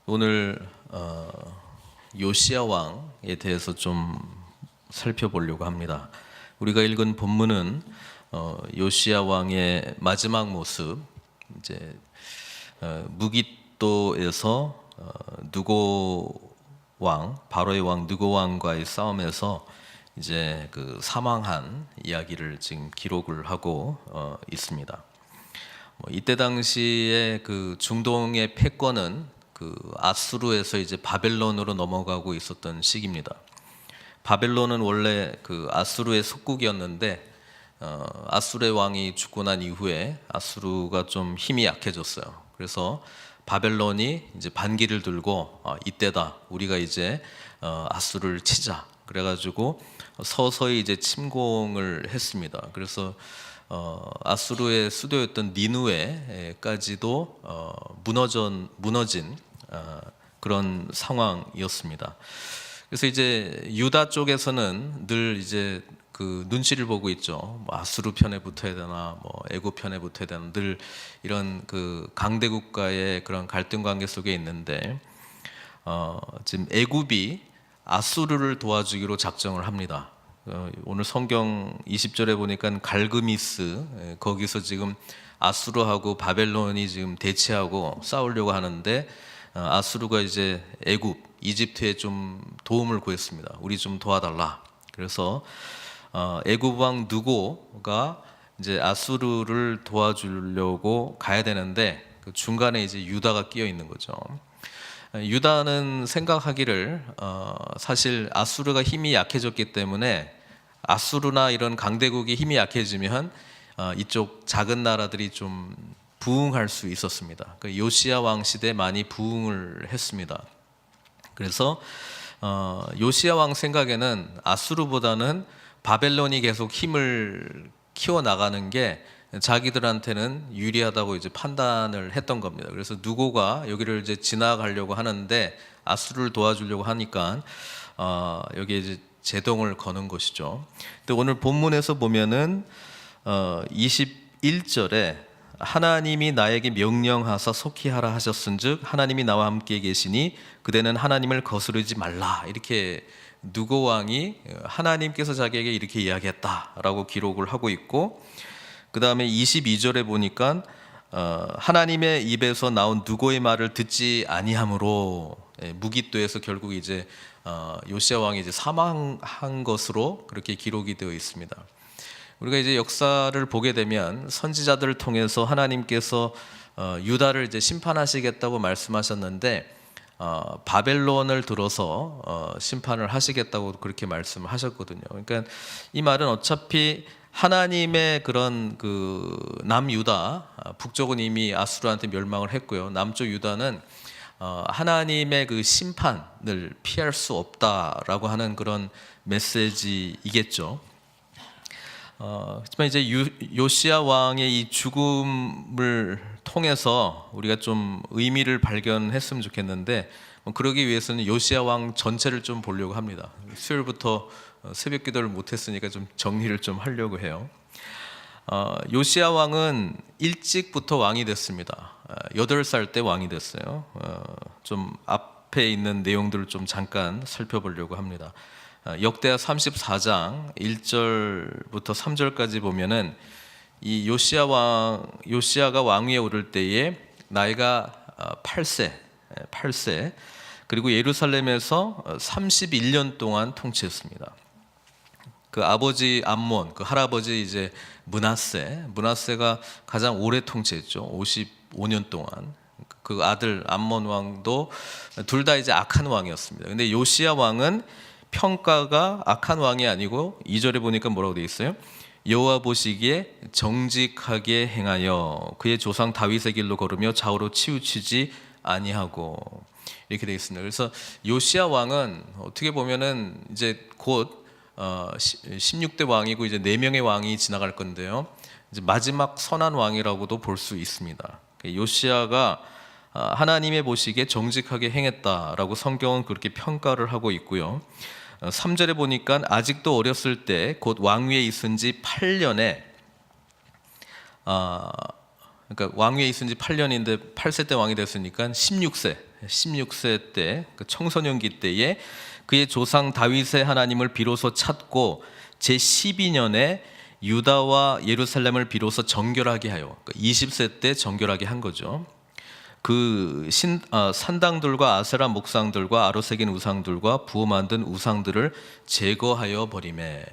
오늘 요시야 왕에 대해서 좀 살펴보려고 합니다. 우리가 읽은 본문은 요시야 왕의 마지막 모습, 이제 무깃도에서 느고 왕, 바로의 왕 느고 왕과의 싸움에서 이제 그 사망한 이야기를 지금 기록을 하고 있습니다. 이때 당시에 그 중동의 패권은 그 아수르에서 이제 바벨론으로 넘어가고 있었던 시기입니다. 바벨론은 원래 그 아수르의 속국이었는데 아수르의 왕이 죽고 난 이후에 아수르가 좀 힘이 약해졌어요. 그래서 바벨론이 이제 반기를 들고 이때다, 우리가 이제 아수르를 치자. 그래가지고 서서히 이제 침공을 했습니다. 그래서 아수르의 수도였던 니느웨까지도 무너진 그런 상황이었습니다. 그래서 이제 유다 쪽에서는 늘 이제 그 눈치를 보고 있죠. 뭐 아수르 편에 붙어야 되나, 뭐 애굽 편에 붙어야 되나, 늘 이런 그 강대국과의 그런 갈등 관계 속에 있는데 지금 애굽이 아수르를 도와주기로 작정을 합니다. 오늘 성경 20절에 보니까 갈그미스, 거기서 지금 아수르하고 바벨론이 지금 대치하고 싸우려고 하는데 아수르가 이제 애굽, 이집트에 좀 도움을 구했습니다. 우리 좀 도와달라. 그래서 애굽 왕 느고가 이제 아수르를 도와주려고 가야 되는데 그 중간에 이제 유다가 끼어 있는 거죠. 유다는 생각하기를 사실 아수르가 힘이 약해졌기 때문에 아수르나 이런 강대국이 힘이 약해지면 이쪽 작은 나라들이 좀 부흥할 수 있었습니다. 그 요시야 왕 시대에 많이 부흥을 했습니다. 그래서 요시야 왕 생각에는 아수르보다는 바벨론이 계속 힘을 키워나가는 게 자기들한테는 유리하다고 이제 판단을 했던 겁니다. 그래서 누고가 여기를 이제 지나가려고 하는데 아수르를 도와주려고 하니까 여기에 이제 제동을 거는 것이죠. 근데 오늘 본문에서 보면은 21절에 하나님이 나에게 명령하사 속히 하라 하셨은즉 하나님이 나와 함께 계시니 그대는 하나님을 거스르지 말라, 이렇게 느고 왕이 하나님께서 자기에게 이렇게 이야기했다라고 기록을 하고 있고, 그 다음에 22절에 보니까 하나님의 입에서 나온 느고의 말을 듣지 아니함으로 무깃도에서 결국 이제 요시야 왕이 이제 사망한 것으로 그렇게 기록이 되어 있습니다. 우리가 이제 역사를 보게 되면 선지자들을 통해서 하나님께서 유다를 이제 심판하시겠다고 말씀하셨는데 바벨론을 들어서 심판을 하시겠다고 그렇게 말씀을 하셨거든요. 그러니까 이 말은 어차피 하나님의 그런 그 남유다, 북쪽은 이미 아수르한테 멸망을 했고요. 남쪽 유다는 하나님의 그 심판을 피할 수 없다라고 하는 그런 메시지이겠죠. 하지만 이제 요시야 왕의 이 죽음을 통해서 우리가 좀 의미를 발견했으면 좋겠는데, 그러기 위해서는 요시야 왕 전체를 좀 보려고 합니다. 수요일부터 새벽 기도를 못했으니까 좀 정리를 좀 하려고 해요. 요시야 왕은 일찍부터 왕이 됐습니다. 8살 때 왕이 됐어요. 좀 앞에 있는 내용들을 좀 잠깐 살펴보려고 합니다. 역대하 34장 1절부터 3절까지 보면은 이 요시야가 왕위에 오를 때에 나이가 8세, 그리고 예루살렘에서 31년 동안 통치했습니다. 그 아버지 암몬, 그 할아버지 이제 므낫세가 가장 오래 통치했죠. 55년 동안. 그 아들 암몬 왕도 둘 다 이제 악한 왕이었습니다. 근데 요시야 왕은 평가가 악한 왕이 아니고 2절에 보니까 뭐라고 되어 있어요? 여호와 보시기에 정직하게 행하여 그의 조상 다윗의 길로 걸으며 좌우로 치우치지 아니하고, 이렇게 되어 있습니다. 그래서 요시야 왕은 어떻게 보면은 이제 곧 16대 왕이고 이제 4명의 왕이 지나갈 건데요. 이제 마지막 선한 왕이라고도 볼 수 있습니다. 요시야가 하나님의 보시기에 정직하게 행했다라고 성경은 그렇게 평가를 하고 있고요. 3절에 보니까 아직도 어렸을 때 곧 왕위에 있은 지 8년에 그러니까 왕위에 있은 지 8년인데 8세 때 왕이 됐으니까 16세, 16세 때, 그 청소년기 때에 그의 조상 다윗의 하나님을 비로소 찾고 제 12년에 유다와 예루살렘을 비로소 정결하게 하여, 20세 때 정결하게 한 거죠. 그 산당들과 아세라 목상들과 아로 새긴 우상들과 부어 만든 우상들을 제거하여 버리매.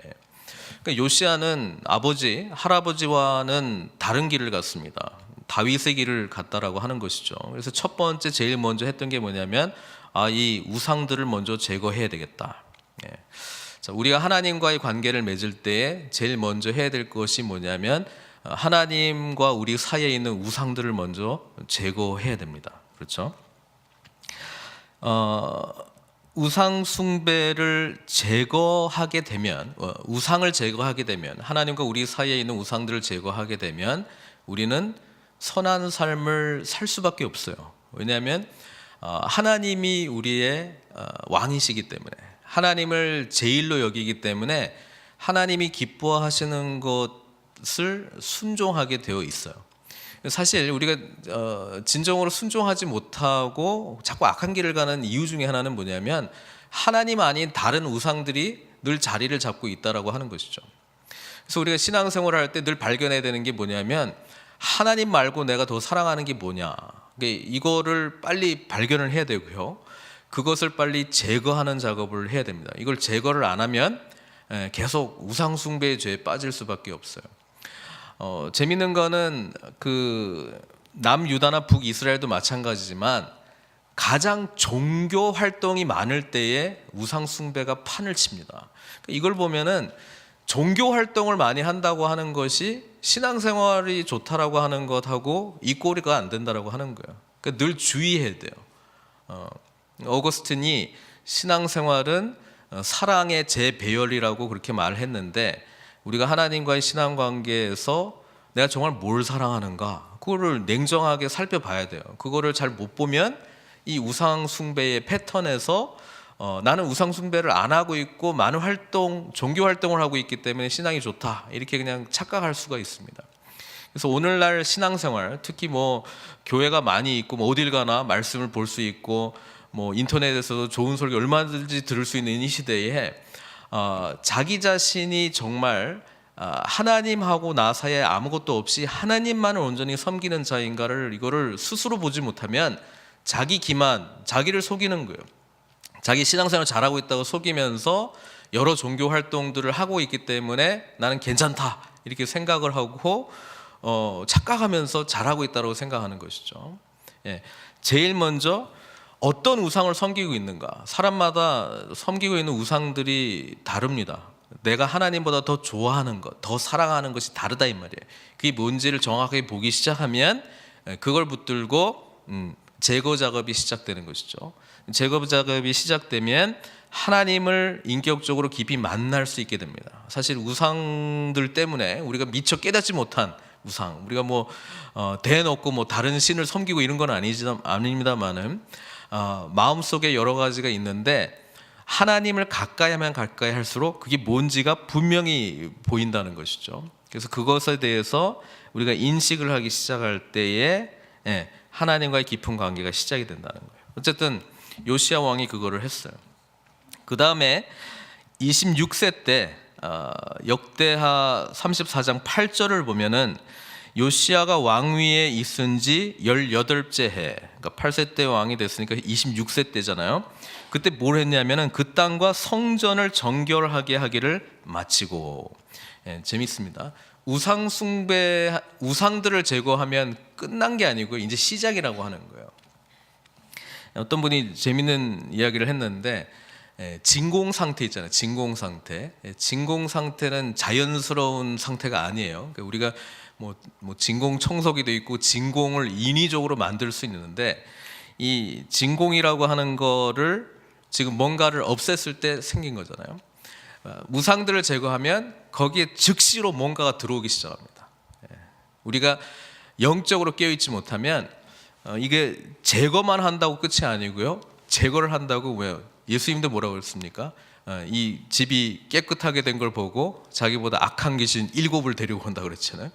그러니까 요시야는 할아버지와는 다른 길을 갔습니다. 다윗의 길을 갔다라고 하는 것이죠. 그래서 첫 번째 제일 먼저 했던 게 뭐냐면 이 우상들을 먼저 제거해야 되겠다. 자, 우리가 하나님과의 관계를 맺을 때에 제일 먼저 해야 될 것이 뭐냐면 하나님과 우리 사이에 있는 우상들을 먼저 제거해야 됩니다. 그렇죠? 우상 숭배를 제거하게 되면, 우상을 제거하게 되면, 하나님과 우리 사이에 있는 우상들을 제거하게 되면 우리는 선한 삶을 살 수밖에 없어요. 왜냐하면 하나님이 우리의 왕이시기 때문에, 하나님을 제일로 여기기 때문에 하나님이 기뻐하시는 것을 순종하게 되어 있어요. 사실 우리가 진정으로 순종하지 못하고 자꾸 악한 길을 가는 이유 중에 하나는 뭐냐면 하나님 아닌 다른 우상들이 늘 자리를 잡고 있다라고 하는 것이죠. 그래서 우리가 신앙생활을 할 때 늘 발견해야 되는 게 뭐냐면 하나님 말고 내가 더 사랑하는 게 뭐냐, 이거를 빨리 발견을 해야 되고요, 그것을 빨리 제거하는 작업을 해야 됩니다. 이걸 제거를 안 하면 계속 우상 숭배의 죄에 빠질 수밖에 없어요. 재밌는 거는 그 남유다나 북이스라엘도 마찬가지지만 가장 종교 활동이 많을 때에 우상 숭배가 판을 칩니다. 이걸 보면은 종교 활동을 많이 한다고 하는 것이 신앙생활이 좋다라고 하는 것하고 이 꼴이가 안 된다라고 하는 거예요. 그러니까 늘 주의해야 돼요. 어거스틴이 신앙생활은 사랑의 재배열이라고 그렇게 말했는데, 우리가 하나님과의 신앙관계에서 내가 정말 뭘 사랑하는가, 그거를 냉정하게 살펴봐야 돼요. 그거를 잘 못 보면 이 우상 숭배의 패턴에서 나는 우상 숭배를 안 하고 있고 많은 종교 활동을 하고 있기 때문에 신앙이 좋다, 이렇게 그냥 착각할 수가 있습니다. 그래서 오늘날 신앙생활, 특히 교회가 많이 있고 어딜 가나 말씀을 볼 수 있고 인터넷에서도 좋은 설교 얼마든지 들을 수 있는 이 시대에 자기 자신이 정말 하나님하고 나 사이에 아무것도 없이 하나님만을 온전히 섬기는 자인가를, 이거를 스스로 보지 못하면 자기 기만, 자기를 속이는 거예요. 자기 신앙생활 잘하고 있다고 속이면서 여러 종교 활동들을 하고 있기 때문에 나는 괜찮다, 이렇게 생각을 하고 착각하면서 잘하고 있다고 생각하는 것이죠. 제일 먼저 어떤 우상을 섬기고 있는가, 사람마다 섬기고 있는 우상들이 다릅니다. 내가 하나님보다 더 좋아하는 것, 더 사랑하는 것이 다르다, 이 말이에요. 그게 뭔지를 정확하게 보기 시작하면 그걸 붙들고 제거 작업이 시작되는 것이죠. 제거 작업이 시작되면 하나님을 인격적으로 깊이 만날 수 있게 됩니다. 사실 우상들 때문에 우리가 미처 깨닫지 못한 우상, 우리가 대놓고 다른 신을 섬기고 이런 건 아닙니다만은 마음속에 여러 가지가 있는데 하나님을 가까이 하면 가까이 할수록 그게 뭔지가 분명히 보인다는 것이죠. 그래서 그것에 대해서 우리가 인식을 하기 시작할 때에 하나님과의 깊은 관계가 시작이 된다는 거예요. 어쨌든 요시야 왕이 그거를 했어요. 그 다음에 26세 때 역대하 34장 8절을 보면은 요시야가 왕위에 있은 지 18째 해, 그러니까 8세 때 왕이 됐으니까 26세 때잖아요. 그때 뭘 했냐면은 그 땅과 성전을 정결하게 하기를 마치고. 재밌습니다. 우상들을 제거하면 끝난 게 아니고 이제 시작이라고 하는 거예요. 어떤 분이 재밌는 이야기를 했는데, 진공 상태 있잖아요. 진공 상태. 진공 상태는 자연스러운 상태가 아니에요. 그러니까 우리가 진공 청소기도 있고 진공을 인위적으로 만들 수 있는데, 이 진공이라고 하는 거를 지금 뭔가를 없앴을 때 생긴 거잖아요. 우상들을 제거하면 거기에 즉시로 뭔가가 들어오기 시작합니다. 우리가 영적으로 깨어있지 못하면 이게 제거만 한다고 끝이 아니고요, 제거를 한다고, 왜요? 예수님도 뭐라고 그랬습니까? 이 집이 깨끗하게 된 걸 보고 자기보다 악한 귀신 7을 데리고 온다고 그랬잖아요.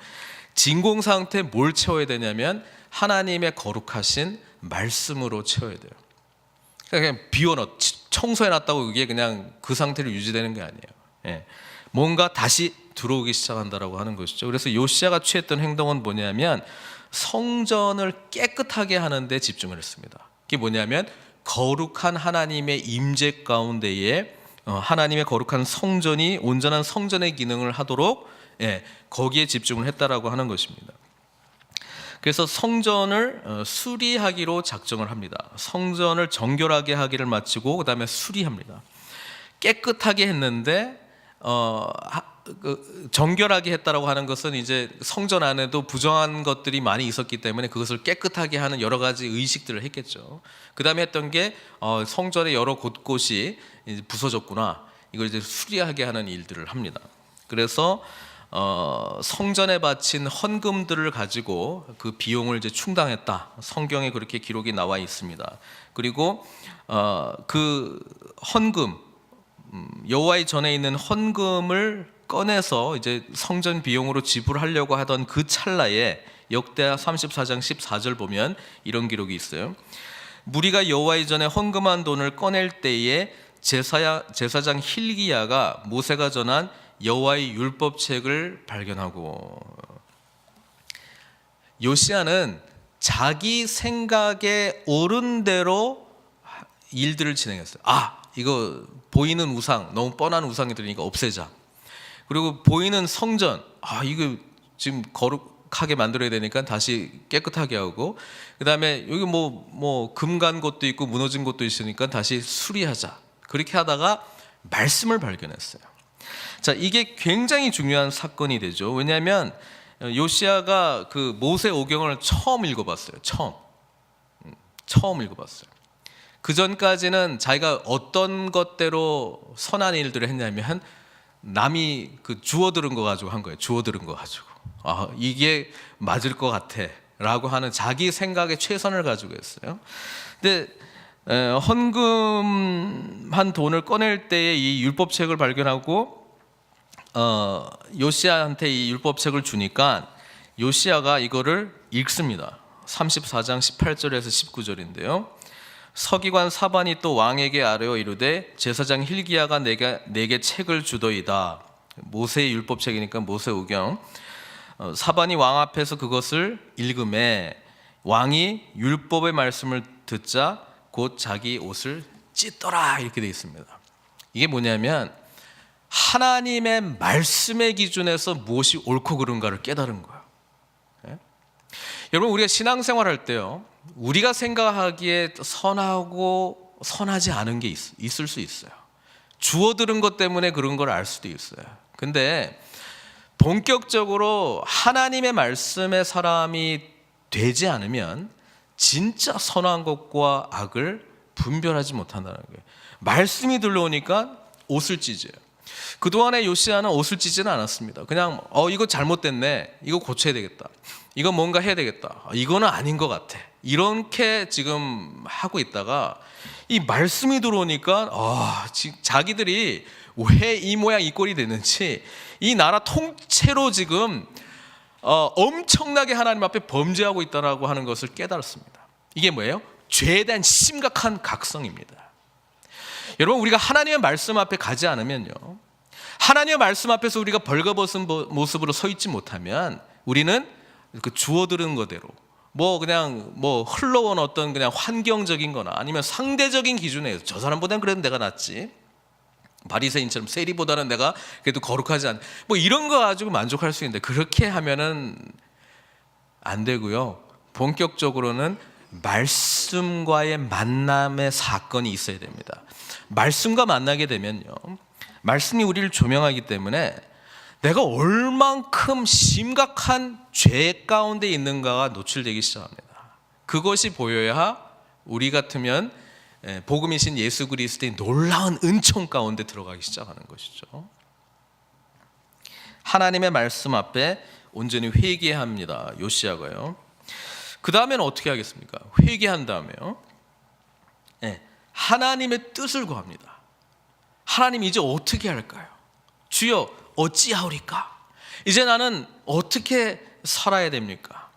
진공 상태에 뭘 채워야 되냐면 하나님의 거룩하신 말씀으로 채워야 돼요. 그냥 비워놓, 청소해놨다고 그게 그냥 그 상태로 유지되는 게 아니에요. 예. 뭔가 다시 들어오기 시작한다라고 하는 것이죠. 그래서 요시야가 취했던 행동은 뭐냐면 성전을 깨끗하게 하는 데 집중을 했습니다. 그게 뭐냐면 거룩한 하나님의 임재 가운데에 하나님의 거룩한 성전이 온전한 성전의 기능을 하도록 거기에 집중을 했다라고 하는 것입니다. 그래서 성전을 수리하기로 작정을 합니다. 성전을 정결하게 하기를 마치고 그 다음에 수리합니다. 깨끗하게 했는데 정결하게 했다라고 하는 것은 이제 성전 안에도 부정한 것들이 많이 있었기 때문에 그것을 깨끗하게 하는 여러 가지 의식들을 했겠죠. 그 다음에 했던 게 성전의 여러 곳곳이 이제 부서졌구나, 이걸 이제 수리하게 하는 일들을 합니다. 그래서 성전에 바친 헌금들을 가지고 그 비용을 이제 충당했다. 성경에 그렇게 기록이 나와 있습니다. 그리고 그 헌금, 여호와의 전에 있는 헌금을 꺼내서 이제 성전 비용으로 지불하려고 하던 그 찰나에 역대하 34장 14절 보면 이런 기록이 있어요. 무리가 여호와의 전에 헌금한 돈을 꺼낼 때에 제사장 hil기야가 모세가 전한 여호와의 율법책을 발견하고, 요시야는 자기 생각에 옳은 대로 일들을 진행했어요. 이거 보이는 우상, 너무 뻔한 우상이 들으니까 없애자. 그리고 보이는 성전, 이거 지금 거룩하게 만들어야 되니까 다시 깨끗하게 하고, 그 다음에 여기 뭐 금 간 것도 있고 무너진 것도 있으니까 다시 수리하자. 그렇게 하다가 말씀을 발견했어요. 자, 이게 굉장히 중요한 사건이 되죠. 왜냐하면 요시야가 그 모세오경을 처음 읽어봤어요. 처음 읽어봤어요. 그 전까지는 자기가 어떤 것대로 선한 일들을 했냐면 남이 그 주워 들은 거 가지고 한 거예요. 주워 들은 거 가지고 이게 맞을 것 같아 라고 하는 자기 생각에 최선을 가지고 했어요. 근데 헌금한 돈을 꺼낼 때에 이 율법책을 발견하고 요시야한테 이 율법책을 주니까 요시야가 이거를 읽습니다. 34장 18절에서 19절인데요. 서기관 사반이 또 왕에게 아뢰어 이르되 제사장 hil기야가 내게 책을 주더이다. 모세의 율법책이니까 모세오경. 사반이 왕 앞에서 그것을 읽음에 왕이 율법의 말씀을 듣자 곧 자기 옷을 찢더라, 이렇게 되어 있습니다. 이게 뭐냐면 하나님의 말씀의 기준에서 무엇이 옳고 그른가를 깨달은 거예요. 여러분, 우리가 신앙생활할 때요, 우리가 생각하기에 선하고 선하지 않은 게 있을 수 있어요. 주워 들은 것 때문에 그런 걸 알 수도 있어요. 근데 본격적으로 하나님의 말씀의 사람이 되지 않으면 진짜 선한 것과 악을 분별하지 못한다는 거예요. 말씀이 들려오니까 옷을 찢어요. 그동안에 요시야는 옷을 찢지는 않았습니다. 그냥 이거 잘못됐네, 이거 고쳐야 되겠다, 이거 뭔가 해야 되겠다, 이거는 아닌 것 같아, 이렇게 지금 하고 있다가 이 말씀이 들어오니까 자기들이 왜 이 모양 이 꼴이 됐는지, 이 나라 통째로 지금 엄청나게 하나님 앞에 범죄하고 있다라고 하는 것을 깨달았습니다. 이게 뭐예요? 죄에 대한 심각한 각성입니다. 여러분, 우리가 하나님의 말씀 앞에 가지 않으면요, 하나님의 말씀 앞에서 우리가 벌거벗은 모습으로 서 있지 못하면 우리는 그 주워들은 거대로 그냥 흘러온 어떤 그냥 환경적인 거나 아니면 상대적인 기준에 저 사람보다는 그래도 내가 낫지, 바리새인처럼 세리보다는 내가 그래도 거룩하지 않, 이런 거 가지고 만족할 수 있는데 그렇게 하면은 안 되고요. 본격적으로는 말씀과의 만남의 사건이 있어야 됩니다. 말씀과 만나게 되면요, 말씀이 우리를 조명하기 때문에 내가 얼만큼 심각한 죄 가운데 있는가가 노출되기 시작합니다. 그것이 보여야 우리 같으면 복음이신 예수 그리스도의 놀라운 은총 가운데 들어가기 시작하는 것이죠. 하나님의 말씀 앞에 온전히 회개해야 합니다. 요시야가요. 그 다음에는 어떻게 하겠습니까? 회개한 다음에요, 하나님의 뜻을 구합니다. 하나님, 이제 어떻게 할까요? 주여, 어찌하오리까? 이제 나는 어떻게 살아야 됩니까?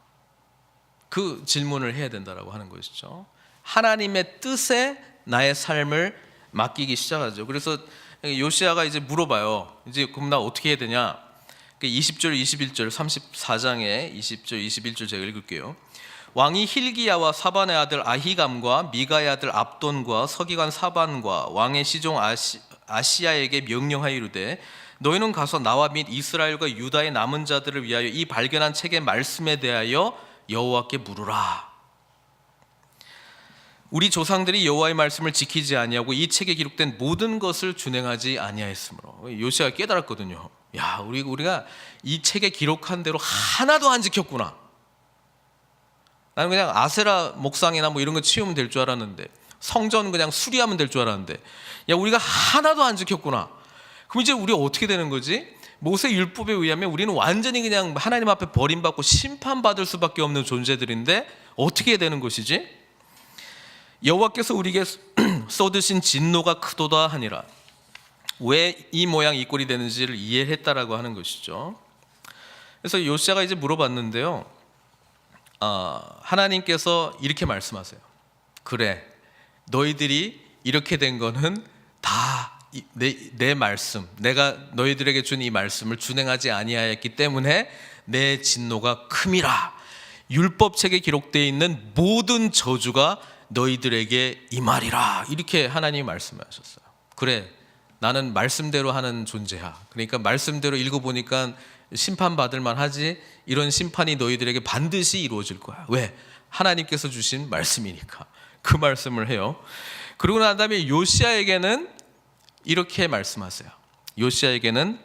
그 질문을 해야 된다라고 하는 것이죠. 하나님의 뜻에 나의 삶을 맡기기 시작하죠. 그래서 요시야가 이제 물어봐요. 이제 그럼 나 어떻게 해야 되냐? 20절, 21절, 34장에 20절, 21절 제가 읽을게요. 왕이 힐기야와 사반의 아들 아히감과 미가의 아들 압돈과 서기관 사반과 왕의 시종 아시야에게 명령하여 이르되 너희는 가서 나와 및 이스라엘과 유다의 남은 자들을 위하여 이 발견한 책의 말씀에 대하여 여호와께 물으라. 우리 조상들이 여호와의 말씀을 지키지 아니하고 이 책에 기록된 모든 것을 준행하지 아니하였으므로. 요시야가 깨달았거든요. 야, 우리가 이 책에 기록한 대로 하나도 안 지켰구나. 나는 그냥 아세라 목상이나 뭐 이런 거 치우면 될 줄 알았는데, 성전 그냥 수리하면 될 줄 알았는데, 야, 우리가 하나도 안 지켰구나. 그럼 이제 우리 어떻게 되는 거지? 모세 율법에 의하면 우리는 완전히 그냥 하나님 앞에 버림받고 심판받을 수밖에 없는 존재들인데 어떻게 되는 것이지? 여호와께서 우리에게 쏟으신 진노가 크도다 하니라. 왜 이 모양 이 꼴이 되는지를 이해했다라고 하는 것이죠. 그래서 요시야가 이제 물어봤는데요. 하나님께서 이렇게 말씀하세요. 그래, 너희들이 이렇게 된 거는 다 내 말씀, 내가 너희들에게 준 이 말씀을 준행하지 아니하였기 때문에 내 진노가 큼이라. 율법책에 기록되어 있는 모든 저주가 너희들에게 임하리라. 이렇게 하나님이 말씀하셨어요. 그래, 나는 말씀대로 하는 존재야. 그러니까 말씀대로 읽어보니까 심판받을 만하지. 이런 심판이 너희들에게 반드시 이루어질 거야. 왜? 하나님께서 주신 말씀이니까. 그 말씀을 해요. 그러고 난 다음에 요시야에게는 이렇게 말씀하세요. 요시야에게는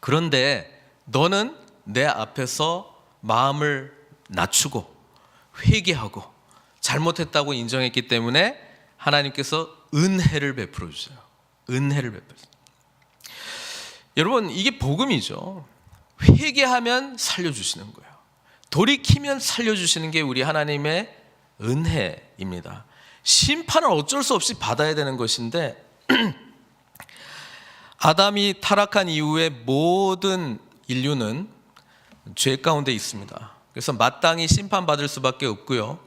그런데 너는 내 앞에서 마음을 낮추고 회개하고 잘못했다고 인정했기 때문에 하나님께서 은혜를 베풀어 주세요. 은혜를 베풀어 주세요. 여러분, 이게 복음이죠. 회개하면 살려주시는 거예요. 돌이키면 살려주시는 게 우리 하나님의 은혜입니다. 심판은 어쩔 수 없이 받아야 되는 것인데 아담이 타락한 이후에 모든 인류는 죄 가운데 있습니다. 그래서 마땅히 심판받을 수밖에 없고요.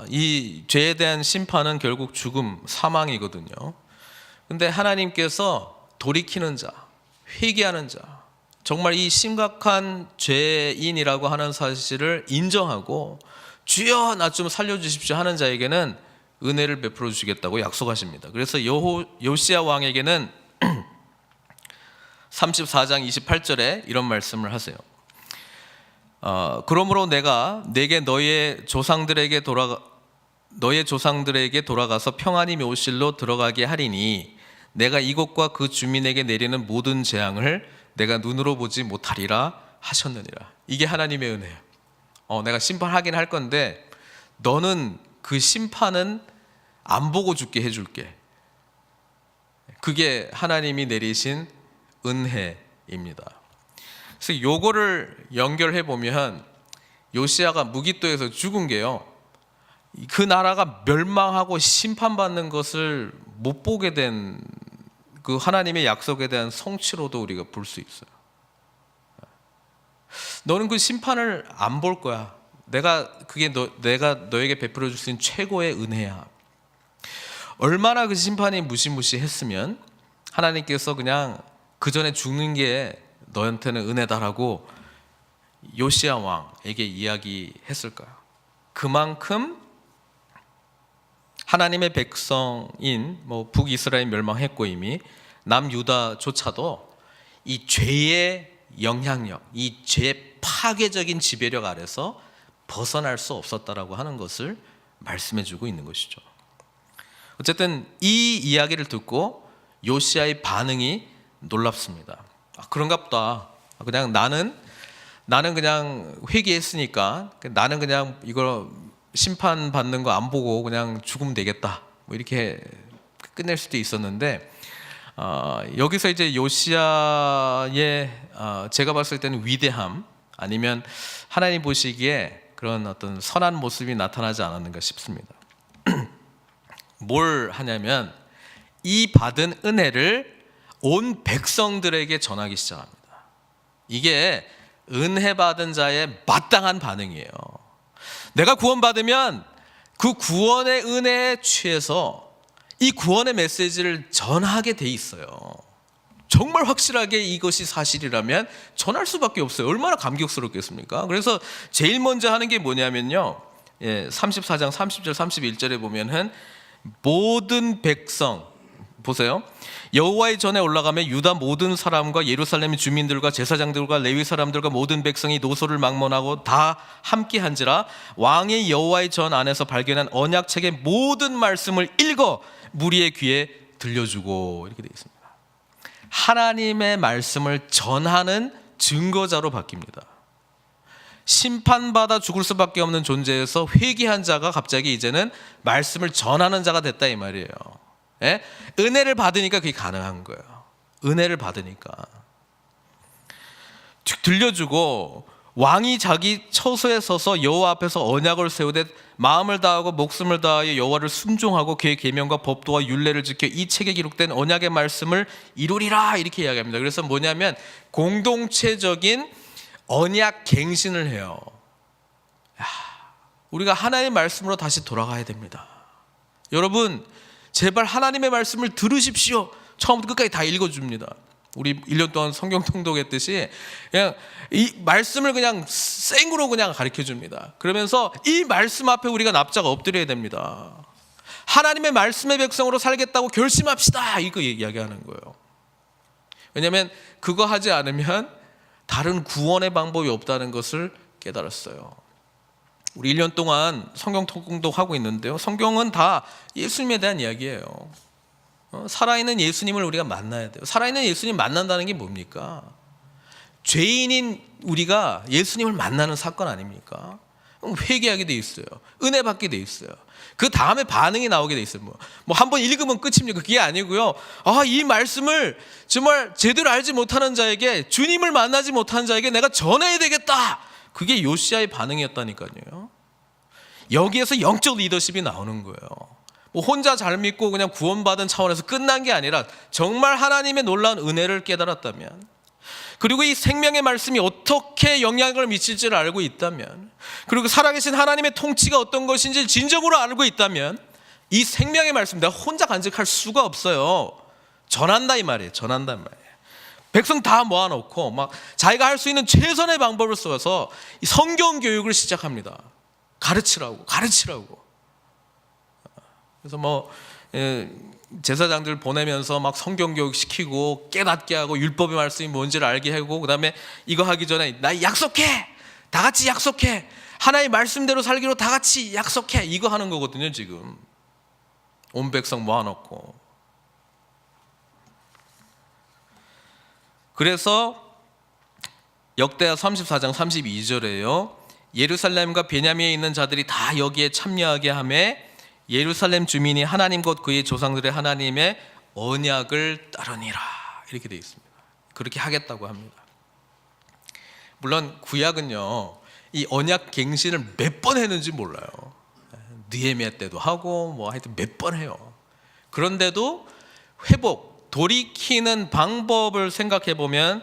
이 죄에 대한 심판은 결국 죽음, 사망이거든요. 근데 하나님께서 돌이키는 자, 회개하는 자, 정말 이 심각한 죄인이라고 하는 사실을 인정하고 주여 나 좀 살려주십시오 하는 자에게는 은혜를 베풀어 주시겠다고 약속하십니다. 그래서 요시야 왕에게는 34장 28절에 이런 말씀을 하세요. 그러므로 내가 내게 너의 조상들에게 돌아가서 평안히 묘실로 들어가게 하리니 내가 이곳과 그 주민에게 내리는 모든 재앙을 내가 눈으로 보지 못하리라 하셨느니라. 이게 하나님의 은혜예요. 내가 심판하긴 할 건데 너는 그 심판은 안 보고 죽게 해줄게. 그게 하나님이 내리신 은혜입니다. 그래서 요거를 연결해 보면 요시야가 무기또에서 죽은 게요, 그 나라가 멸망하고 심판받는 것을 못 보게 된 그 하나님의 약속에 대한 성취로도 우리가 볼 수 있어요. 너는 그 심판을 안 볼 거야. 내가 너에게 베풀어 줄 수 있는 최고의 은혜야. 얼마나 그 심판이 무시무시했으면 하나님께서 그냥 그 전에 죽는 게 너한테는 은혜다라고 요시야 왕에게 이야기했을까요? 그만큼 하나님의 백성인 북이스라엘 멸망했고 이미 남유다조차도 이 죄의 영향력, 이 죄의 파괴적인 지배력 아래서 벗어날 수 없었다라고 하는 것을 말씀해주고 있는 것이죠. 어쨌든 이 이야기를 듣고 요시야의 반응이 놀랍습니다. 그런가 보다. 그냥 나는 그냥 회개했으니까 나는 그냥 이거 심판 받는 거 안 보고 그냥 죽으면 되겠다. 이렇게 끝낼 수도 있었는데 여기서 이제 요시야의 제가 봤을 때는 위대함 아니면 하나님 보시기에 그런 어떤 선한 모습이 나타나지 않았는가 싶습니다. 뭘 하냐면 이 받은 은혜를 온 백성들에게 전하기 시작합니다. 이게 은혜 받은 자의 마땅한 반응이에요. 내가 구원받으면 그 구원의 은혜에 취해서 이 구원의 메시지를 전하게 돼 있어요. 정말 확실하게 이것이 사실이라면 전할 수밖에 없어요. 얼마나 감격스럽겠습니까? 그래서 제일 먼저 하는 게 뭐냐면요, 34장 30절 31절에 보면은 모든 백성, 보세요, 여호와의 전에 올라가며 유다 모든 사람과 예루살렘 주민들과 제사장들과 레위 사람들과 모든 백성이 노소를 막론하고 다 함께한지라 왕의 여호와의 전 안에서 발견한 언약책의 모든 말씀을 읽어 무리의 귀에 들려주고, 이렇게 되어 있습니다. 하나님의 말씀을 전하는 증거자로 바뀝니다. 심판받아 죽을 수밖에 없는 존재에서 회개한 자가 갑자기 이제는 말씀을 전하는 자가 됐다, 이 말이에요. 예? 은혜를 받으니까 그게 가능한 거예요. 은혜를 받으니까 들려주고, 왕이 자기 처소에 서서 여호와 앞에서 언약을 세우되 마음을 다하고 목숨을 다하여 여호와를 순종하고 그의 계명과 법도와 율례를 지켜 이 책에 기록된 언약의 말씀을 이루리라, 이렇게 이야기합니다. 그래서 뭐냐면 공동체적인 언약 갱신을 해요. 우리가 하나님의 말씀으로 다시 돌아가야 됩니다. 여러분, 제발 하나님의 말씀을 들으십시오. 처음부터 끝까지 다 읽어줍니다. 우리 1년 동안 성경 통독했듯이 그냥 이 말씀을 그냥 생으로 그냥 가르쳐 줍니다. 그러면서 이 말씀 앞에 우리가 납작 엎드려야 됩니다. 하나님의 말씀의 백성으로 살겠다고 결심합시다, 이거 이야기하는 거예요. 왜냐하면 그거 하지 않으면 다른 구원의 방법이 없다는 것을 깨달았어요. 우리 1년 동안 성경 통독하고 있는데요, 성경은 다 예수님에 대한 이야기예요. 살아있는 예수님을 우리가 만나야 돼요. 살아있는 예수님 만난다는 게 뭡니까? 죄인인 우리가 예수님을 만나는 사건 아닙니까? 회개하게 돼 있어요. 은혜 받게 돼 있어요. 그 다음에 반응이 나오게 돼 있어요. 뭐 한 번 읽으면 끝입니까? 그게 아니고요. 이 말씀을 정말 제대로 알지 못하는 자에게, 주님을 만나지 못한 자에게 내가 전해야 되겠다. 그게 요시야의 반응이었다니까요. 여기에서 영적 리더십이 나오는 거예요. 뭐 혼자 잘 믿고 그냥 구원받은 차원에서 끝난 게 아니라 정말 하나님의 놀라운 은혜를 깨달았다면, 그리고 이 생명의 말씀이 어떻게 영향을 미칠지를 알고 있다면, 그리고 살아계신 하나님의 통치가 어떤 것인지 진정으로 알고 있다면, 이 생명의 말씀 내가 혼자 간직할 수가 없어요. 전한다, 이 말이에요. 전한다, 이 말이에요. 백성 다 모아놓고 막 자기가 할 수 있는 최선의 방법을 써서 이 성경 교육을 시작합니다. 가르치라고. 그래서 제사장들 보내면서 막 성경 교육 시키고 깨닫게 하고 율법의 말씀이 뭔지를 알게 하고, 그다음에 이거 하기 전에 나 약속해, 다 같이 약속해, 하나님의 말씀대로 살기로 다 같이 약속해, 이거 하는 거거든요. 지금 온 백성 모아놓고. 그래서 역대하 34장 32절에요, 예루살렘과 베냐민에 있는 자들이 다 여기에 참여하게 하며 예루살렘 주민이 하나님 곧 그의 조상들의 하나님의 언약을 따르니라, 이렇게 되어 있습니다. 그렇게 하겠다고 합니다. 물론 구약은요, 이 언약 갱신을 몇 번 했는지 몰라요. 느헤미야 때도 하고 뭐 하여튼 몇 번 해요. 그런데도 회복, 돌이키는 방법을 생각해 보면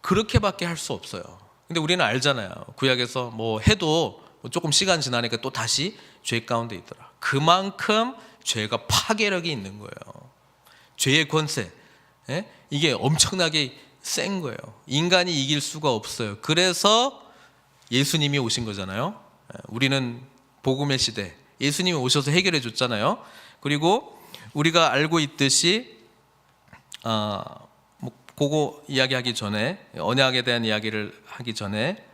그렇게밖에 할 수 없어요. 근데 우리는 알잖아요. 구약에서 뭐 해도 조금 시간 지나니까 또 다시 죄 가운데 있더라. 그만큼 죄가 파괴력이 있는 거예요. 죄의 권세, 이게 엄청나게 센 거예요. 인간이 이길 수가 없어요. 그래서 예수님이 오신 거잖아요. 우리는 복음의 시대, 예수님이 오셔서 해결해 줬잖아요. 그리고 우리가 알고 있듯이 그거 이야기하기 전에, 언약에 대한 이야기를 하기 전에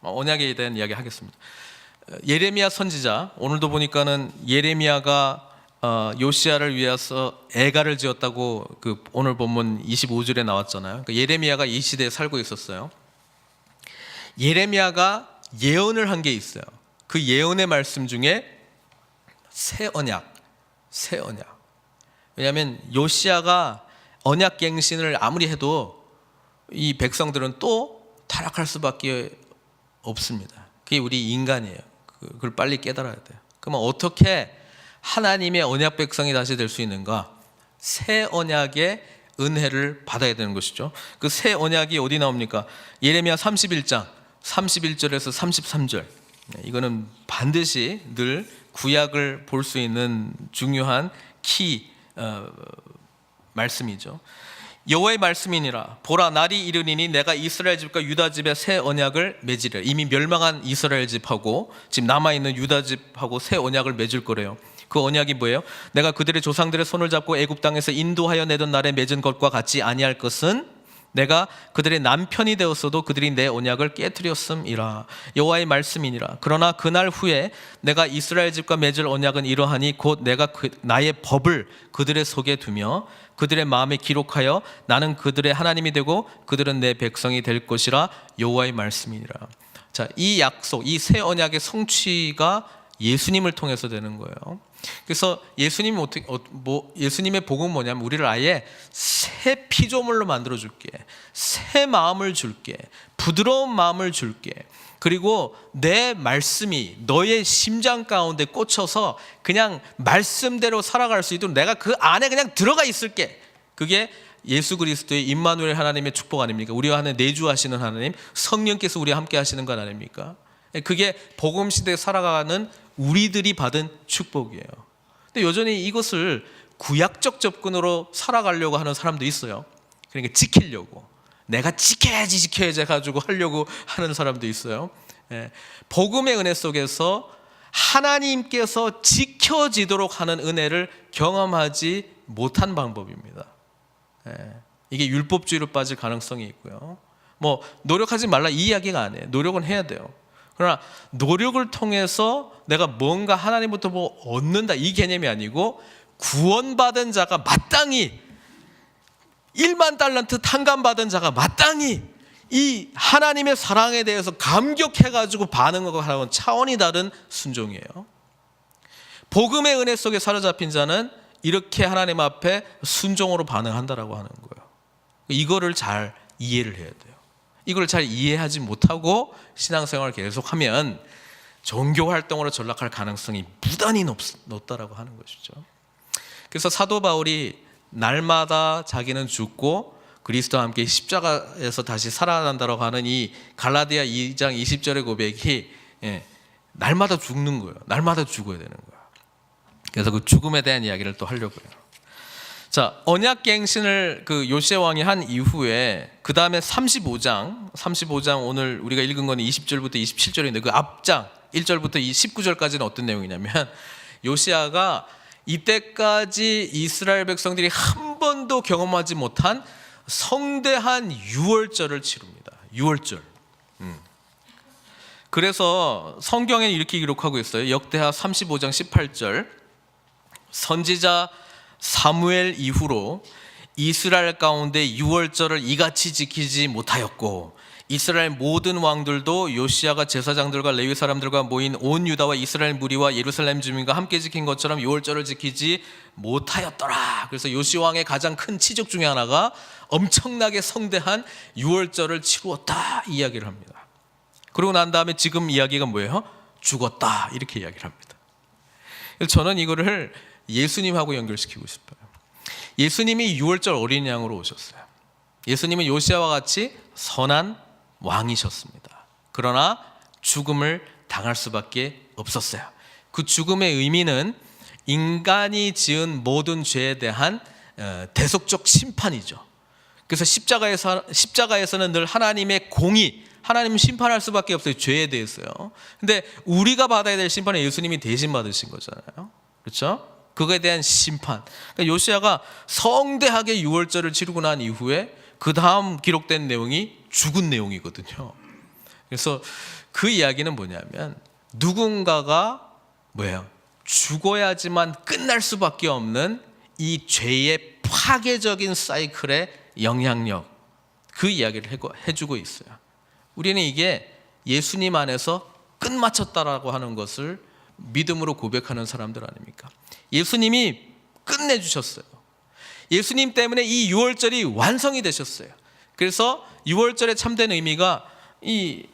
언약에 대한 이야기 하겠습니다. 예레미야 선지자, 오늘도 보니까는 예레미야가 요시야를 위해서 애가를 지었다고 그 오늘 본문 25절에 나왔잖아요. 그러니까 예레미야가 이 시대에 살고 있었어요. 예레미야가 예언을 한 게 있어요. 그 예언의 말씀 중에 새 언약. 왜냐하면 요시야가 언약 갱신을 아무리 해도 이 백성들은 또 타락할 수밖에 없습니다. 그게 우리 인간이에요. 그걸 빨리 깨달아야 돼요. 그러면 어떻게 하나님의 언약 백성이 다시 될 수 있는가? 새 언약의 은혜를 받아야 되는 것이죠. 그 새 언약이 어디 나옵니까? 예레미야 31장 31절에서 33절. 이거는 반드시 늘 구약을 볼 수 있는 중요한 키 말씀이죠. 여호와의 말씀이니라. 보라, 날이 이르리니 내가 이스라엘 집과 유다 집에 새 언약을 맺으리라. 이미 멸망한 이스라엘 집하고 지금 남아있는 유다 집하고 새 언약을 맺을 거래요. 그 언약이 뭐예요? 내가 그들의 조상들의 손을 잡고 애굽 땅에서 인도하여 내던 날에 맺은 것과 같이 아니할 것은 내가 그들의 남편이 되었어도 그들이 내 언약을 깨뜨렸음이라. 여호와의 말씀이니라. 그러나 그날 후에 내가 이스라엘 집과 맺을 언약은 이러하니 곧 내가 나의 법을 그들의 속에 두며 그들의 마음에 기록하여 나는 그들의 하나님이 되고 그들은 내 백성이 될 것이라. 여호와의 말씀이니라. 자, 이 약속, 이 새 언약의 성취가 예수님을 통해서 되는 거예요. 그래서 예수님의 복음은 뭐냐면 우리를 아예 새 피조물로 만들어 줄게, 새 마음을 줄게, 부드러운 마음을 줄게, 그리고 내 말씀이 너의 심장 가운데 꽂혀서 그냥 말씀대로 살아갈 수 있도록 내가 그 안에 그냥 들어가 있을게. 그게 예수 그리스도의 임마누엘 하나님의 축복 아닙니까? 우리와 하는 내주하시는 하나님, 성령께서 우리와 함께 하시는 것 아닙니까? 그게 복음 시대에 살아가는 우리들이 받은 축복이에요. 근데 여전히 이것을 구약적 접근으로 살아가려고 하는 사람도 있어요. 그러니까 지키려고, 내가 지켜야지 해가지고 하려고 하는 사람도 있어요. 복음의 은혜 속에서 하나님께서 지켜지도록 하는 은혜를 경험하지 못한 방법입니다. 이게 율법주의로 빠질 가능성이 있고요. 뭐 노력하지 말라 이 이야기가 아니에요. 노력은 해야 돼요. 그러나 노력을 통해서 내가 뭔가 하나님부터 뭐 얻는다 이 개념이 아니고, 구원받은 자가 마땅히 1만 달란트 탕감받은 자가 마땅히 이 하나님의 사랑에 대해서 감격해가지고 반응하고 차원이 다른 순종이에요. 복음의 은혜 속에 사로잡힌 자는 이렇게 하나님 앞에 순종으로 반응한다라고 하는 거예요. 이거를 잘 이해를 해야 돼요. 이걸 잘 이해하지 못하고 신앙생활을 계속하면 종교 활동으로 전락할 가능성이 무단히 높다라고 하는 것이죠. 그래서 사도 바울이 날마다 자기는 죽고 그리스도와 함께 십자가에서 다시 살아난다라고 하는 이 갈라디아 2장 20절의 고백이 날마다 죽는 거예요. 날마다 죽어야 되는 거예요. 그래서 그 죽음에 대한 이야기를 또 하려고 해요. 자, 언약갱신을 그 요시야 왕이 한 이후에 그 다음에 35장 오늘 우리가 읽은 건 20절부터 27절인데 그 앞장 1절부터 19절까지는 어떤 내용이냐면, 요시야가 이때까지 이스라엘 백성들이 한 번도 경험하지 못한 성대한 유월절을 치릅니다. 유월절. 그래서 성경에 이렇게 기록하고 있어요. 역대하 35장 18절. 선지자 사무엘 이후로 이스라엘 가운데 유월절을 이같이 지키지 못하였고, 이스라엘 모든 왕들도 요시야가 제사장들과 레위 사람들과 모인 온 유다와 이스라엘 무리와 예루살렘 주민과 함께 지킨 것처럼 유월절을 지키지 못하였더라. 그래서 요시 왕의 가장 큰 치적 중에 하나가 엄청나게 성대한 유월절을 치루었다 이 이야기를 합니다. 그러고 난 다음에 지금 이야기가 뭐예요? 죽었다 이렇게 이야기를 합니다. 그래서 저는 이거를 예수님하고 연결시키고 싶어요. 예수님이 유월절 어린 양으로 오셨어요. 예수님은 요시야와 같이 선한 왕이셨습니다. 그러나 죽음을 당할 수밖에 없었어요. 그 죽음의 의미는 인간이 지은 모든 죄에 대한 대속적 심판이죠. 그래서 십자가에서는 늘 하나님의 공의, 하나님은 심판할 수밖에 없어요. 죄에 대해서요. 근데 우리가 받아야 될 심판은 예수님이 대신 받으신 거잖아요. 그렇죠? 그거에 대한 심판. 그러니까 요시야가 성대하게 유월절을 치르고 난 이후에 그 다음 기록된 내용이 죽은 내용이거든요. 그래서 그 이야기는 뭐냐면, 누군가가 죽어야지만 끝날 수밖에 없는 이 죄의 파괴적인 사이클의 영향력, 그 이야기를 해주고 있어요. 우리는 이게 예수님 안에서 끝마쳤다라고 하는 것을 믿음으로 고백하는 사람들 아닙니까? 예수님이 끝내주셨어요. 예수님 때문에 이 유월절이 완성이 되셨어요. 그래서 유월절의 참된 의미가 이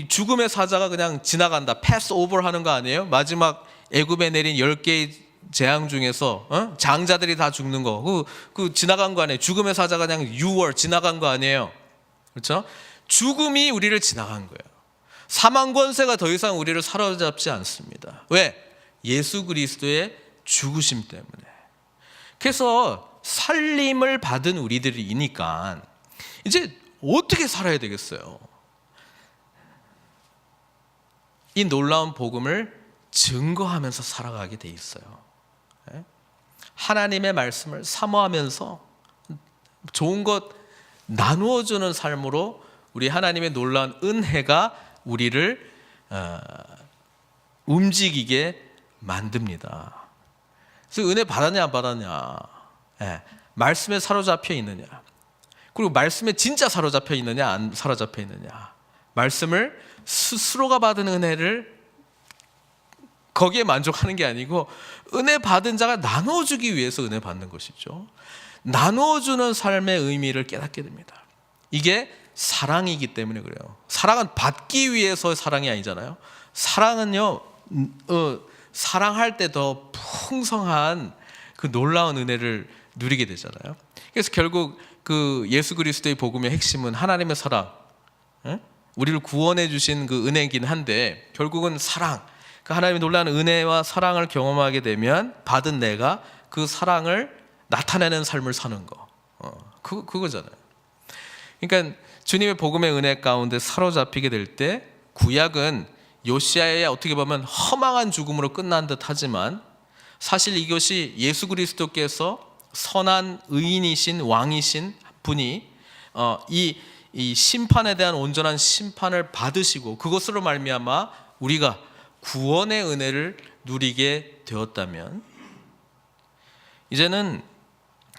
죽음의 사자가 그냥 지나간다, 패스 오버 하는 거 아니에요? 마지막 애굽에 내린 10개의 재앙 중에서 장자들이 다 죽는 거, 그 지나간 거 아니에요? 죽음의 사자가 그냥 유월 지나간 거 아니에요? 그렇죠? 죽음이 우리를 지나간 거예요. 사망 권세가 더 이상 우리를 사로잡지 않습니다. 왜? 예수 그리스도의 죽으심 때문에. 그래서 살림을 받은 우리들이니까 이제 어떻게 살아야 되겠어요? 이 놀라운 복음을 증거하면서 살아가게 돼 있어요. 하나님의 말씀을 사모하면서 좋은 것 나누어주는 삶으로 우리 하나님의 놀라운 은혜가 우리를 움직이게 만듭니다. 그래서 은혜 받았냐 안 받았냐, 말씀에 사로잡혀 있느냐, 그리고 말씀에 진짜 사로잡혀 있느냐 안 사로잡혀 있느냐, 말씀을 스스로가 받은 은혜를 거기에 만족하는 게 아니고 은혜 받은 자가 나누어주기 위해서 은혜 받는 것이죠. 나누어주는 삶의 의미를 깨닫게 됩니다. 이게 사랑이기 때문에 그래요. 사랑은 받기 위해서 사랑이 아니잖아요. 사랑은요, 사랑할 때 더 풍성한 그 놀라운 은혜를 누리게 되잖아요. 그래서 결국 그 예수 그리스도의 복음의 핵심은 하나님의 사랑, 우리를 구원해 주신 그 은혜이긴 한데 결국은 사랑, 그 하나님의 놀라운 은혜와 사랑을 경험하게 되면 받은 내가 그 사랑을 나타내는 삶을 사는 거, 그거잖아요. 그러니까 주님의 복음의 은혜 가운데 사로잡히게 될 때 구약은 요시아의 어떻게 보면 허망한 죽음으로 끝난 듯 하지만 사실 이것이 예수 그리스도께서 선한 의인이신 왕이신 분이 이 심판에 대한 온전한 심판을 받으시고 그것으로 말미암아 우리가 구원의 은혜를 누리게 되었다면 이제는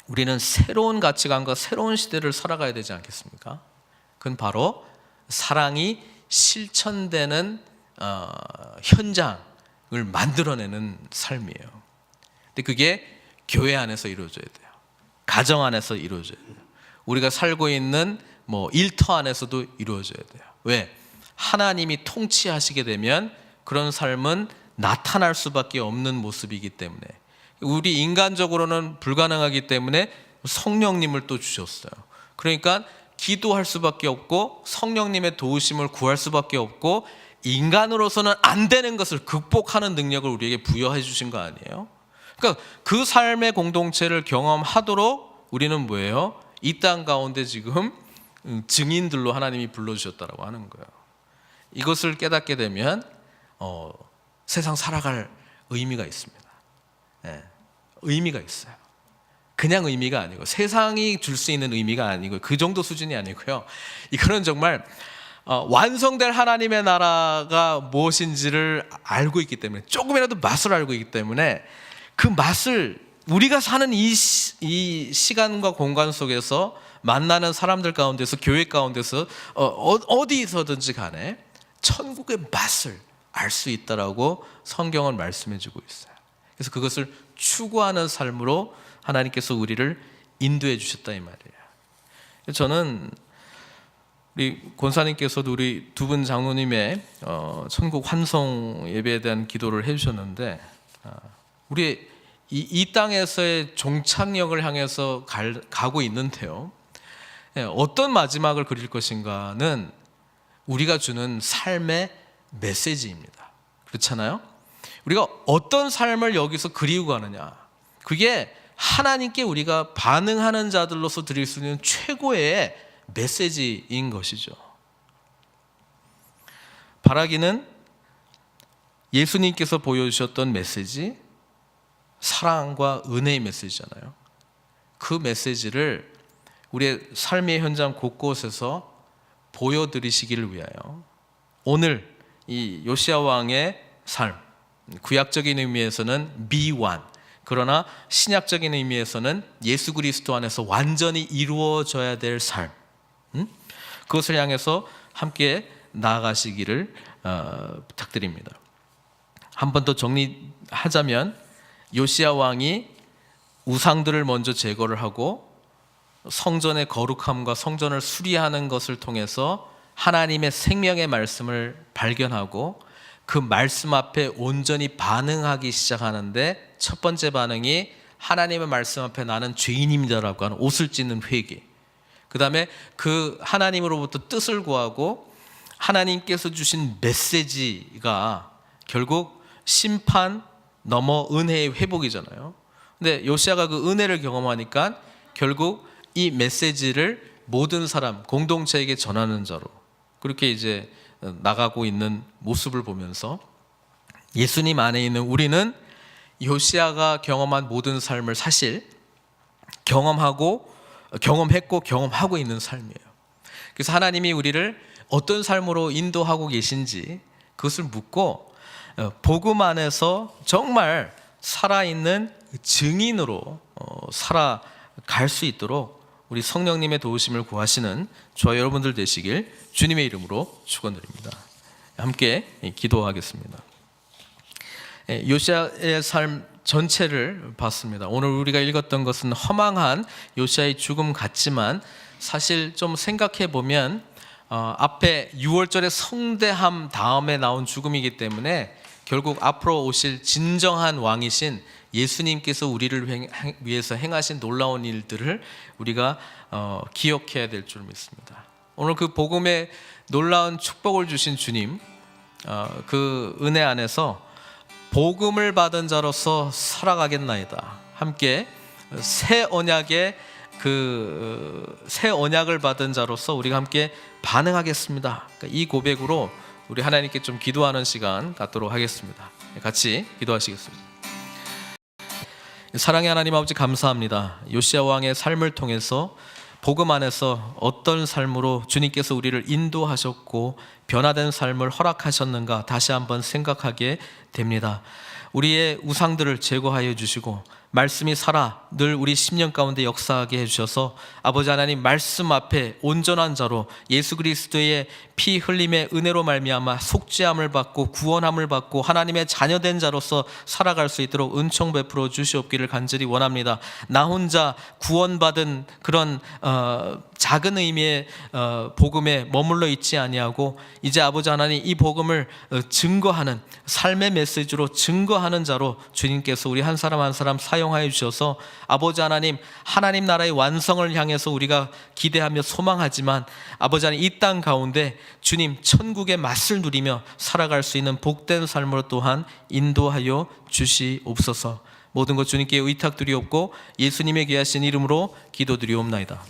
우리는 새로운 가치관과 새로운 시대를 살아가야 되지 않겠습니까? 그건 바로 사랑이 실천되는 현장을 만들어내는 삶이에요. 근데 그게 교회 안에서 이루어져야 돼요. 가정 안에서 이루어져야 돼요. 우리가 살고 있는 일터 안에서도 이루어져야 돼요. 왜? 하나님이 통치하시게 되면 그런 삶은 나타날 수밖에 없는 모습이기 때문에, 우리 인간적으로는 불가능하기 때문에 성령님을 또 주셨어요. 그러니까 기도할 수밖에 없고 성령님의 도우심을 구할 수밖에 없고 인간으로서는 안 되는 것을 극복하는 능력을 우리에게 부여해 주신 거 아니에요? 그러니까 그 삶의 공동체를 경험하도록 우리는 뭐예요? 이 땅 가운데 지금 증인들로 하나님이 불러주셨다라고 하는 거예요. 이것을 깨닫게 되면 세상 살아갈 의미가 있습니다. 의미가 있어요. 그냥 의미가 아니고 세상이 줄 수 있는 의미가 아니고 그 정도 수준이 아니고요. 이거는 정말 완성될 하나님의 나라가 무엇인지를 알고 있기 때문에, 조금이라도 맛을 알고 있기 때문에 그 맛을 우리가 사는 이 시간과 공간 속에서 만나는 사람들 가운데서, 교회 가운데서 어디서든지 간에 천국의 맛을 알 수 있다라고 성경은 말씀해 주고 있어요. 그래서 그것을 추구하는 삶으로 하나님께서 우리를 인도해 주셨다 이 말이에요. 저는 우리 권사님께서도 우리 두 분 장로님의 천국 환송 예배에 대한 기도를 해주셨는데, 우리 이 땅에서의 종착역을 향해서 가고 있는데요, 어떤 마지막을 그릴 것인가는 우리가 주는 삶의 메시지입니다. 그렇잖아요? 우리가 어떤 삶을 여기서 그리고 가느냐, 그게 하나님께 우리가 반응하는 자들로서 드릴 수 있는 최고의 메시지인 것이죠. 바라기는 예수님께서 보여주셨던 메시지, 사랑과 은혜의 메시지잖아요. 그 메시지를 우리의 삶의 현장 곳곳에서 보여드리시기를 위하여 오늘 이 요시야 왕의 삶, 구약적인 의미에서는 미완, 그러나 신약적인 의미에서는 예수 그리스도 안에서 완전히 이루어져야 될 삶, 그것을 향해서 함께 나아가시기를 부탁드립니다. 한 번 더 정리하자면, 요시야 왕이 우상들을 먼저 제거를 하고 성전의 거룩함과 성전을 수리하는 것을 통해서 하나님의 생명의 말씀을 발견하고 그 말씀 앞에 온전히 반응하기 시작하는데, 첫 번째 반응이 하나님의 말씀 앞에 나는 죄인입니다라고 하는 옷을 찢는 회개, 그 다음에 그 하나님으로부터 뜻을 구하고 하나님께서 주신 메시지가 결국 심판 넘어 은혜의 회복이잖아요. 근데 요시야가 그 은혜를 경험하니까 결국 이 메시지를 모든 사람 공동체에게 전하는 자로 그렇게 이제 나가고 있는 모습을 보면서 예수님 안에 있는 우리는 요시야가 경험한 모든 삶을 사실 경험했고 경험하고 있는 삶이에요. 그래서 하나님이 우리를 어떤 삶으로 인도하고 계신지 그것을 묻고 복음 안에서 정말 살아있는 증인으로 살아갈 수 있도록 우리 성령님의 도우심을 구하시는 저와 여러분들 되시길 주님의 이름으로 축원드립니다. 함께 기도하겠습니다. 요시야의 삶 전체를 봤습니다. 오늘 우리가 읽었던 것은 허망한 요시야의 죽음 같지만 사실 좀 생각해 보면 앞에 6월절의 성대함 다음에 나온 죽음이기 때문에 결국 앞으로 오실 진정한 왕이신 예수님께서 우리를 위해서 행하신 놀라운 일들을 우리가 기억해야 될 줄 믿습니다. 오늘 그 복음의 놀라운 축복을 주신 주님, 그 은혜 안에서 복음을 받은 자로서 살아가겠나이다. 함께 새 언약을 받은 자로서 우리가 함께 반응하겠습니다. 이 고백으로 우리 하나님께 좀 기도하는 시간 갖도록 하겠습니다. 같이 기도하시겠습니다. 사랑의 하나님 아버지 감사합니다. 요시야 왕의 삶을 통해서 복음 안에서 어떤 삶으로 주님께서 우리를 인도하셨고 변화된 삶을 허락하셨는가 다시 한번 생각하게 됩니다. 우리의 우상들을 제거하여 주시고 말씀이 살아 늘 우리 심령 가운데 역사하게 해주셔서 아버지 하나님 말씀 앞에 온전한 자로 예수 그리스도의 피 흘림의 은혜로 말미암아 속죄함을 받고 구원함을 받고 하나님의 자녀된 자로서 살아갈 수 있도록 은총 베풀어 주시옵기를 간절히 원합니다. 나 혼자 구원받은 그런 작은 의미의 복음에 머물러 있지 아니하고 이제 아버지 하나님 이 복음을 증거하는 삶의 메시지로 증거하는 자로 주님께서 우리 한 사람 한 사람 사용하여 주셔서 아버지 하나님 나라의 완성을 향해서 우리가 기대하며 소망하지만 아버지 하나님 이 땅 가운데 주님 천국의 맛을 누리며 살아갈 수 있는 복된 삶으로 또한 인도하여 주시옵소서. 모든 것 주님께 의탁드리옵고 예수님의 귀하신 이름으로 기도드리옵나이다.